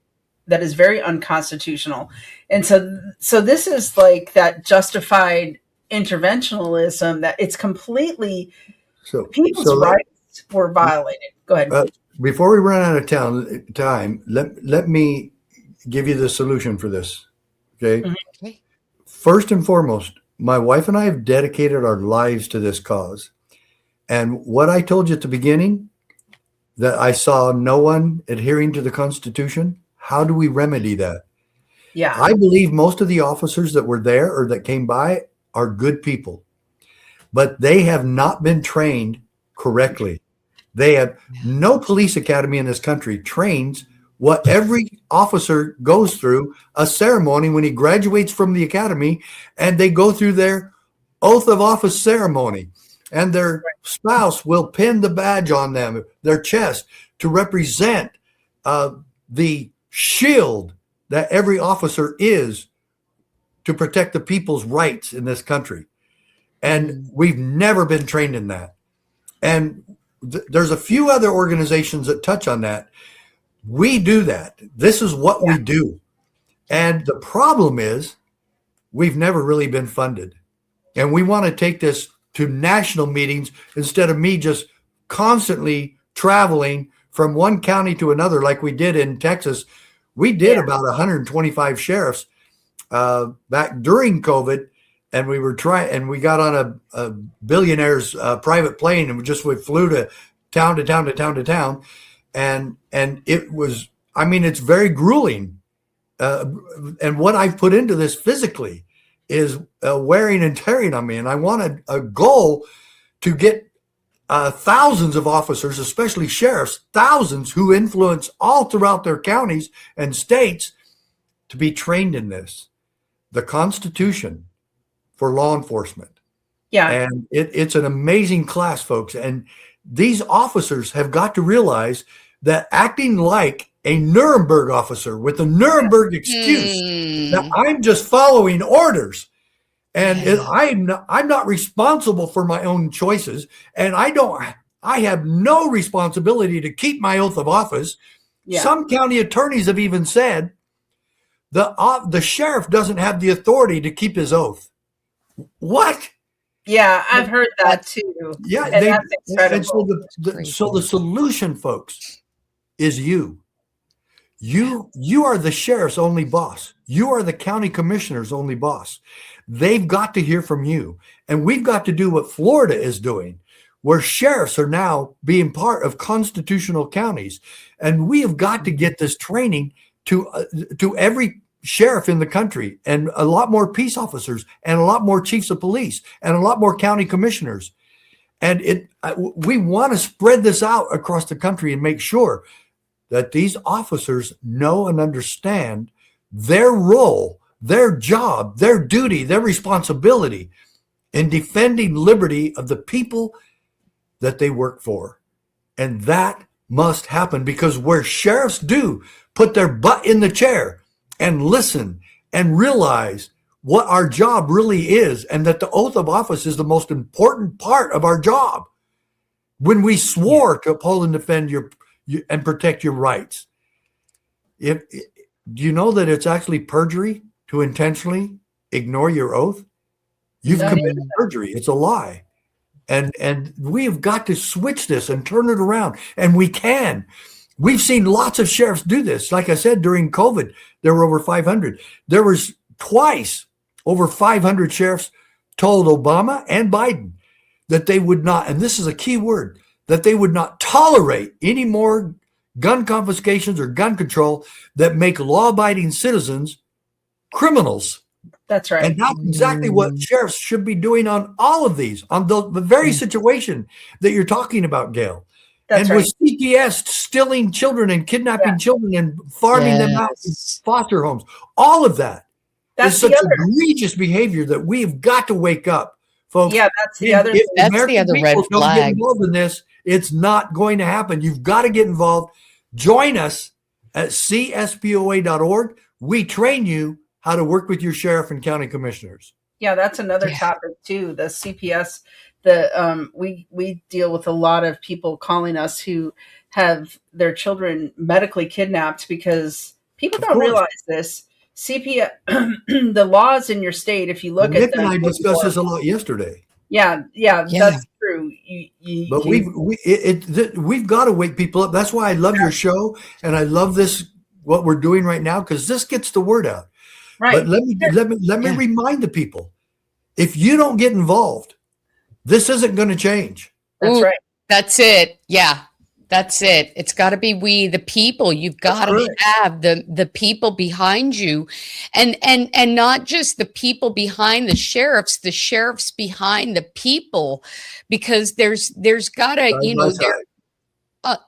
that is very unconstitutional. And so this is like that justified interventionalism that it's completely people's rights were violated. Go ahead.
Before we run out of time, let me give you the solution for this. Okay. First and foremost, my wife and I have dedicated our lives to this cause. And what I told you at the beginning, that I saw no one adhering to the Constitution, how do we remedy that?
Yeah.
I believe most of the officers that were there or that came by are good people, but they have not been trained correctly. They have no police academy in this country trains what every officer goes through, a ceremony when he graduates from the academy, and they go through their oath of office ceremony, and their spouse will pin the badge on them, their chest, to represent the shield that every officer is to protect the people's rights in this country. And we've never been trained in that. And there's a few other organizations that touch on that. We do that. This is what we do. And the problem is we've never really been funded. And we want to take this to national meetings instead of me just constantly traveling from one county to another like we did in Texas. We did about 125 sheriffs back during COVID, and we were we got on a billionaire's private plane, and we flew to town to town to town to town. And it was, I mean, it's very grueling. And what I've put into this physically is wearing and tearing on me. And I wanted a goal to get thousands of officers, especially sheriffs, thousands who influence all throughout their counties and states, to be trained in this, the Constitution for law enforcement.
Yeah.
And it's an amazing class, folks. And these officers have got to realize that acting like a Nuremberg officer with a Nuremberg excuse, that I'm just following orders, and I'm not responsible for my own choices, and I have no responsibility to keep my oath of office. Yeah. Some county attorneys have even said the sheriff doesn't have the authority to keep his oath. What?
Yeah, I've heard that too.
Yeah,
and that's incredible.
And so the solution, folks, is you. You are the sheriff's only boss. You are the county commissioner's only boss. They've got to hear from you. And we've got to do what Florida is doing, where sheriffs are now being part of constitutional counties. And we have got to get this training to every sheriff in the country, and a lot more peace officers, and a lot more chiefs of police, and a lot more county commissioners. And we want to spread this out across the country and make sure that these officers know and understand their role, their job, their duty, their responsibility in defending liberty of the people that they work for. And that must happen, because where sheriffs do put their butt in the chair and listen and realize what our job really is, and that the oath of office is the most important part of our job. When we swore to uphold and defend and protect your rights. Do you know that it's actually perjury to intentionally ignore your oath? You've committed perjury. It's a lie. And we have got to switch this and turn it around. And we can. We've seen lots of sheriffs do this. Like I said, during COVID, there were over 500. There was twice over 500 sheriffs told Obama and Biden that they would not, and this is a key word, that they would not tolerate any more gun confiscations or gun control that make law-abiding citizens criminals.
That's right.
And that's exactly what sheriffs should be doing on all of these, on the very situation that you're talking about, Gail. That's and right. With CPS stealing children and kidnapping children and farming them out in foster homes, all of that is such egregious behavior that we've got to wake up, folks.
Yeah, that's the other.
That's the other red flag.
Don't get involved in this. It's not going to happen. You've got to get involved. Join us at CSPOA.org. We train you how to work with your sheriff and county commissioners.
Yeah, that's another topic too. The CPS. We deal with a lot of people calling us who have their children medically kidnapped, because people don't realize this. CPS, the laws in your state, if you look at them.
Nick and I discussed this a lot yesterday.
Yeah, that's true.
But we've got to wake people up. That's why I love your show, and I love this, what we're doing right now, because this gets the word out.
Right.
But let me remind the people, if you don't get involved, this isn't going to change.
That's
Ooh,
right.
That's it. Yeah. That's it. It's got to be we, the people. You've got to
correct.
have the people behind you, and not just the people behind the sheriffs behind the people, because there's got to,
Side by side.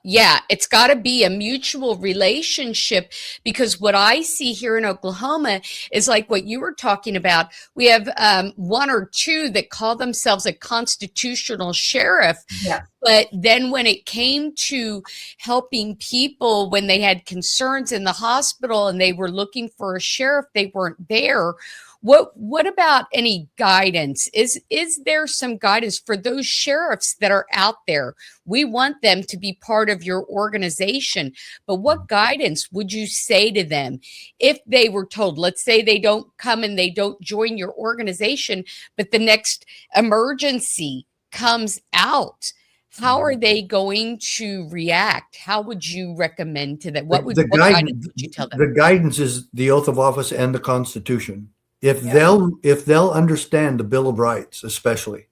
yeah, it's got to be a mutual relationship, because what I see here in Oklahoma is like what you were talking about. We have one or two that call themselves a constitutional sheriff.
Yeah.
But then when it came to helping people when they had concerns in the hospital and they were looking for a sheriff, they weren't there. What about any guidance? Is there some guidance for those sheriffs that are out there? We want them to be part of your organization, but what guidance would you say to them if they were told, let's say they don't come and they don't join your organization, but the next emergency comes out? How are they going to react? How would you recommend to them? What guidance would you tell them?
The guidance is the oath of office and the Constitution. If
Yeah.
they'll understand the Bill of Rights, especially,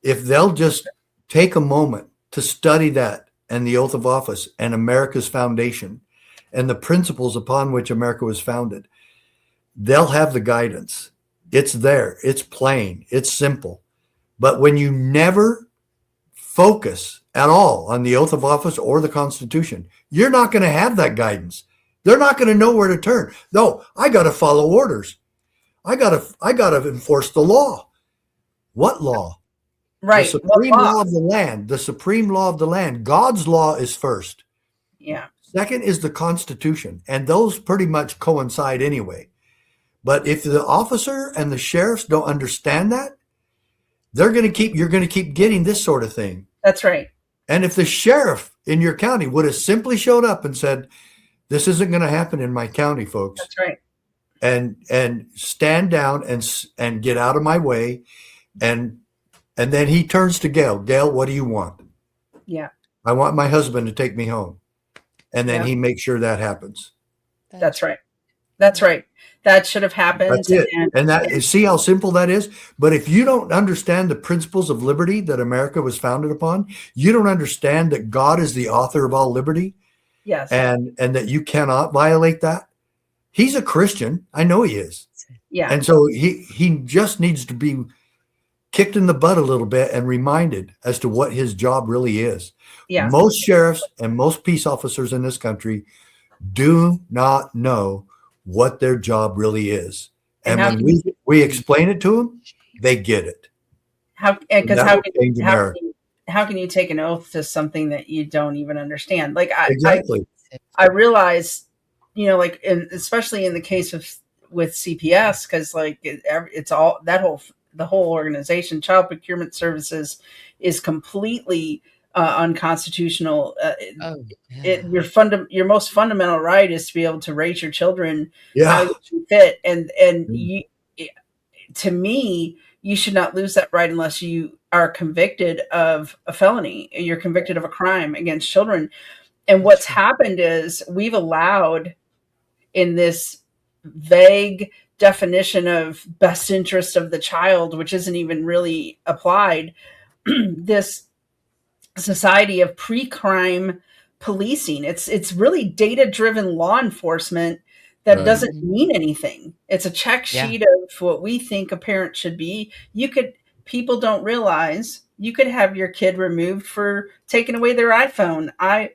if they'll just take a moment to study that and the oath of office and America's foundation and the principles upon which America was founded, they'll have the guidance. It's there. It's plain. It's simple. But when you never focus at all on the oath of office or the Constitution, you're not going to have that guidance. They're not going to know where to turn. No, I got to follow orders. I got to enforce the law. What law?
Right.
The supreme law of the land. The supreme law of the land. God's law is first.
Yeah.
Second is the Constitution, and those pretty much coincide anyway. But if the officer and the sheriffs don't understand that, you're going to keep getting this sort of thing.
That's right.
And if the sheriff in your county would have simply showed up and said, "This isn't going to happen in my county, folks,"
That's right.
and stand down and get out of my way, and then he turns to Gail. Gail, what do you want?
Yeah.
I want my husband to take me home, and then
Yeah.
he makes sure that happens.
That's right. That's right. That should have happened.
That's it. And that, see how simple that is? But if you don't understand the principles of liberty that America was founded upon, you don't understand that God is the author of all liberty.
Yes.
And that you cannot violate that. He's a Christian. I know he is.
Yeah.
And so he just needs to be kicked in the butt a little bit and reminded as to what his job really is.
Yeah.
Most sheriffs and most peace officers in this country do not know what their job really is. And when we explain it to them, they get it.
How can you take an oath to something that you don't even understand? Like I realize, like especially in the case with CPS, because like it's all the whole organization, Child Procurement Services, is completely unconstitutional. Your most fundamental right is to be able to raise your children how you see fit, and to me, you should not lose that right unless you are convicted of a felony. You're convicted of a crime against children. And what's happened is we've allowed, in this vague definition of best interest of the child, which isn't even really applied, this society of pre-crime policing. It's really data-driven law enforcement that doesn't mean anything. It's a check sheet of what we think a parent should be. People don't realize you could have your kid removed for taking away their iPhone. I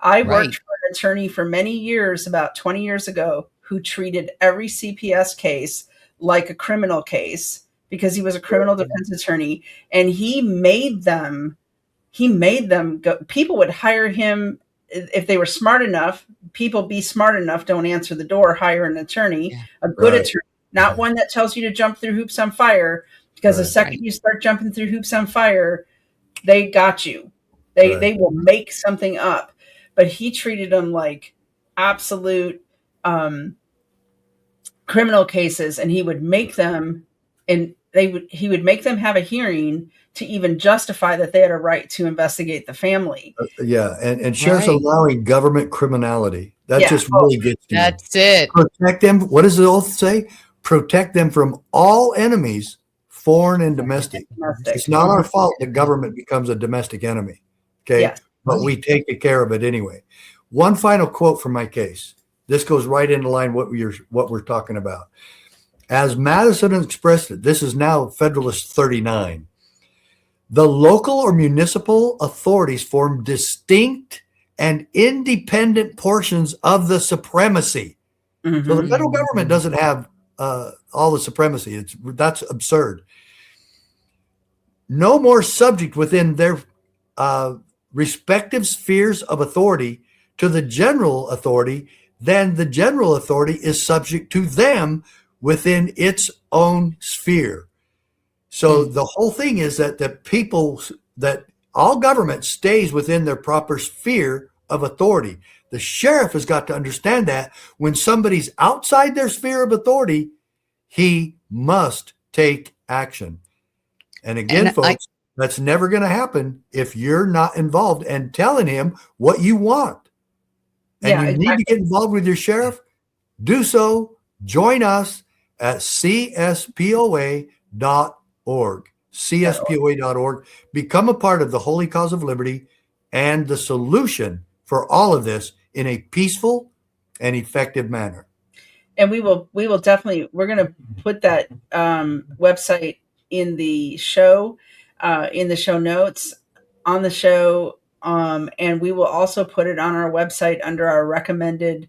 worked for an attorney for many years, about 20 years ago, who treated every CPS case like a criminal case because he was a criminal defense attorney, and he made them go. People would hire him if they were smart enough. People be smart enough, don't answer the door, hire an attorney, a good attorney, not one that tells you to jump through hoops on fire, because the second you start jumping through hoops on fire, they got you. They will make something up. But he treated them like absolute criminal cases, and he would make them, and he would make them have a hearing to even justify that they had a right to investigate the family.
Yeah, and sheriff's
Right.
allowing government criminality. That
Yeah.
just really gets to me.
That's it.
Protect them. What does the oath say? Protect them from all enemies, foreign and domestic. It's not our fault the government becomes a domestic enemy. Okay.
Yes.
But we take care of it anyway. One final quote from my case. This goes right into line what we're talking about. As Madison expressed it, this is now Federalist 39. The local or municipal authorities form distinct and independent portions of the supremacy.
Mm-hmm.
So the federal government doesn't have all the supremacy. That's absurd. No more subject within their respective spheres of authority to the general authority than the general authority is subject to them within its own sphere. So the whole thing is that that all government stays within their proper sphere of authority. The sheriff has got to understand that when somebody's outside their sphere of authority, he must take action. And again, folks, that's never going to happen if you're not involved and telling him what you want. And you need to get involved with your sheriff. Do so. Join us at CSPOA.org. CSPOA.org. Become a part of the Holy Cause of Liberty and the solution for all of this in a peaceful and effective manner.
And we will definitely, we're going to put that website in the show notes on the show. And we will also put it on our website under our recommended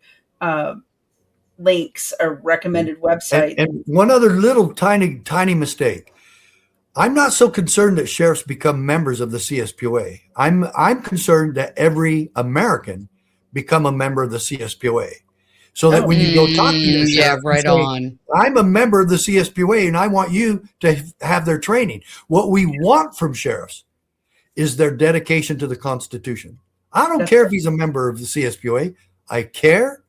links or recommended website.
And one other little tiny mistake. I'm not so concerned that sheriffs become members of the CSPOA. I'm concerned that every American become a member of the CSPOA. So that when you go talk to your sheriff,
right on.
I'm a member of the CSPOA and I want you to have their training. What we want from sheriffs is their dedication to the Constitution. I don't care if he's a member of the CSPOA. I care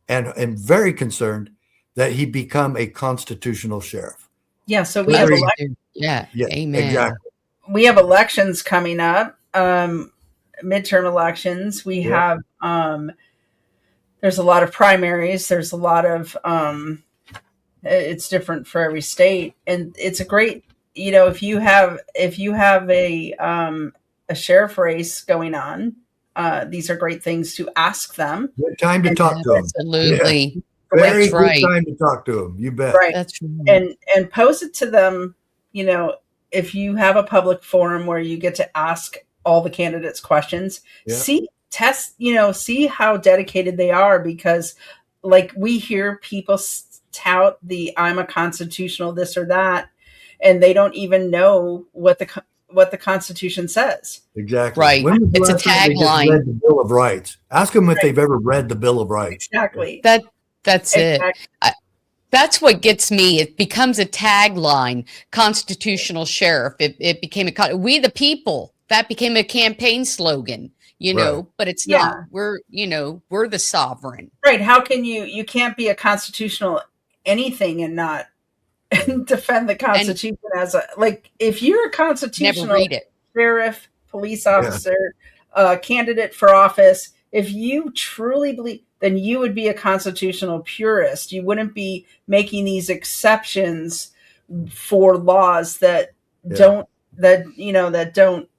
and am very concerned that he become a constitutional sheriff.
Yeah, so we have
Amen.
Exactly.
We have elections coming up, midterm elections. We have there's a lot of primaries. There's a lot of it's different for every state, and it's a great, if you have a sheriff race going on, these are great things to ask them.
Good time to talk to them.
Absolutely.
Yeah. Very
That's right.
good time to talk to them. You bet.
Right.
That's right.
And pose it to them, if you have a public forum where you get to ask all the candidates questions, see how dedicated they are, because like we hear people tout the I'm a constitutional this or that, and they don't even know what the Constitution says.
Exactly.
Right. It's a tagline.
Read the Bill of Rights. Ask them if they've ever read the Bill of Rights.
Exactly.
That's
exactly.
it. That's what gets me. It becomes a tagline, constitutional sheriff. It became we the people. That became a campaign slogan,
Right.
but it's not. We're the sovereign.
Right. How can you can't be a constitutional anything and not defend the Constitution as if you're a constitutional
Never read it.
sheriff, police officer, candidate for office, if you truly believe, then you would be a constitutional purist. You wouldn't be making these exceptions for laws that don't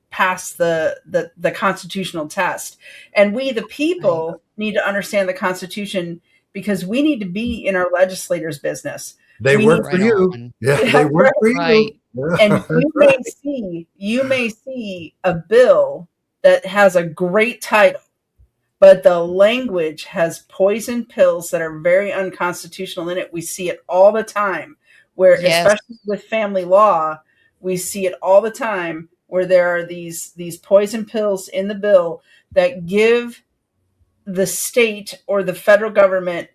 pass the constitutional test. And we, the people, need to understand the Constitution, because we need to be in our legislators' business.
They work for you. Yeah, they work for you.
And you may see a bill that has a great title, but the language has poison pills that are very unconstitutional in it. We see it all the time, where especially with family law, we see it all the time where there are these poison pills in the bill that give the state or the federal government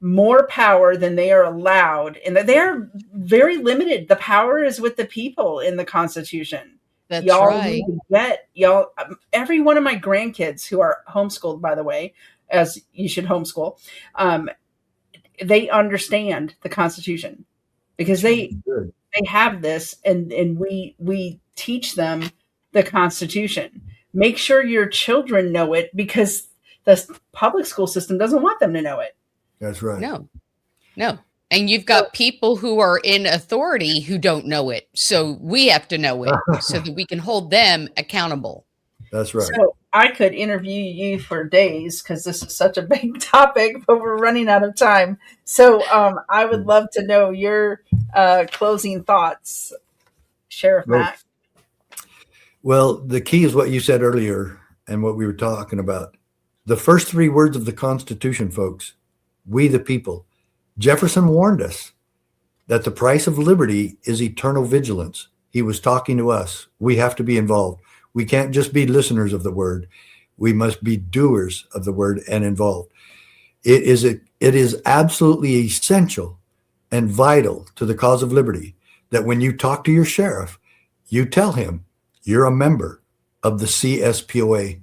more power than they are allowed, and that they are very limited. The power is with the people in the Constitution.
That's
y'all
right.
Every one of my grandkids who are homeschooled, by the way, as you should homeschool, they understand the Constitution, because they they have this, and we teach them the Constitution. Make sure your children know it, because the public school system doesn't want them to know it.
That's right.
No. And you've got people who are in authority who don't know it. So we have to know it so that we can hold them accountable.
That's right.
So I could interview you for days, because this is such a big topic, but we're running out of time. So I would love to know your closing thoughts, Sheriff Mack.
Well, the key is what you said earlier and what we were talking about. The first three words of the Constitution, folks: we the people. Jefferson warned us that the price of liberty is eternal vigilance. He was talking to us. We have to be involved. We can't just be listeners of the word. We must be doers of the word and involved. It is absolutely essential and vital to the cause of liberty that when you talk to your sheriff, you tell him you're a member of the CSPOA.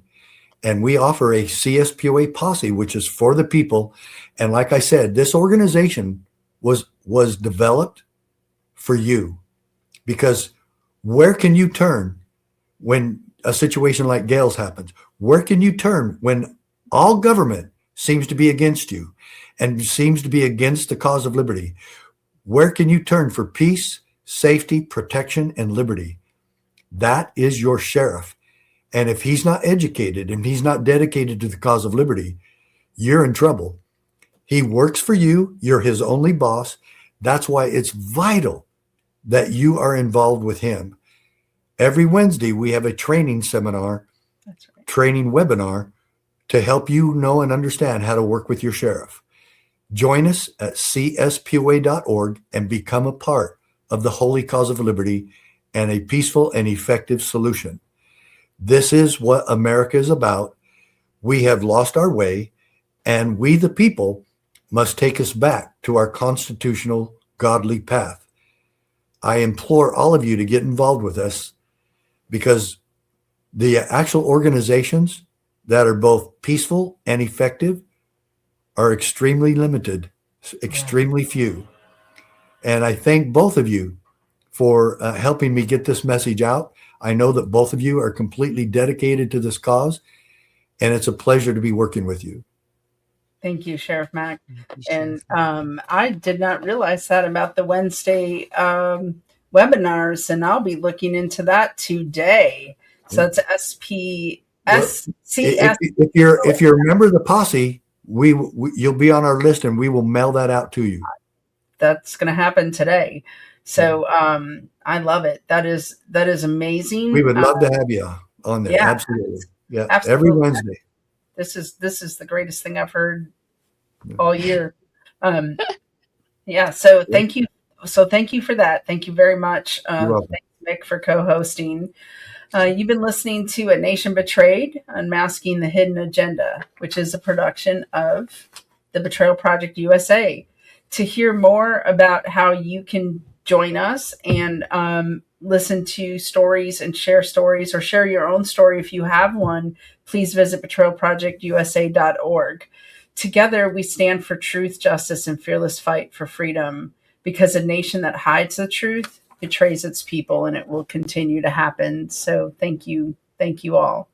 And we offer a CSPOA posse, which is for the people. And like I said, this organization was developed for you, because where can you turn when a situation like Gail's happens? Where can you turn when all government seems to be against you and seems to be against the cause of liberty? Where can you turn for peace, safety, protection, and liberty? That is your sheriff. And if he's not educated and he's not dedicated to the cause of liberty, you're in trouble. He works for you. You're his only boss. That's why it's vital that you are involved with him. Every Wednesday, we have a training seminar, training webinar to help you know and understand how to work with your sheriff. Join us at cspoa.org and become a part of the holy cause of liberty and a peaceful and effective solution. This is what America is about. We have lost our way, and we, the people, must take us back to our constitutional, godly path. I implore all of you to get involved with us, because the actual organizations that are both peaceful and effective are extremely limited, extremely few. And I thank both of you for helping me get this message out. I know that both of you are completely dedicated to this cause, and it's a pleasure to be working with you.
Thank you, Sheriff Mack. And I did not realize that about the Wednesday webinars, and I'll be looking into that today. So it's CS.
If you're a member of the posse, you'll be on our list, and we will mail that out to you.
That's going to happen today. So I love it. That is amazing.
We would love to have you on there.
Yeah,
absolutely. Yeah,
absolutely.
Every Wednesday.
This is the greatest thing I've heard all year. Yeah. So thank you. So thank you for that. Thank you very much. Thanks, Mick, for co-hosting. You've been listening to A Nation Betrayed, Unmasking the Hidden Agenda, which is a production of the Betrayal Project USA. To hear more about how you can join us and listen to stories and share stories, or share your own story if you have one, please visit betrayalprojectusa.org. Together, we stand for truth, justice, and fearless fight for freedom, because a nation that hides the truth betrays its people, and it will continue to happen. So thank you. Thank you all.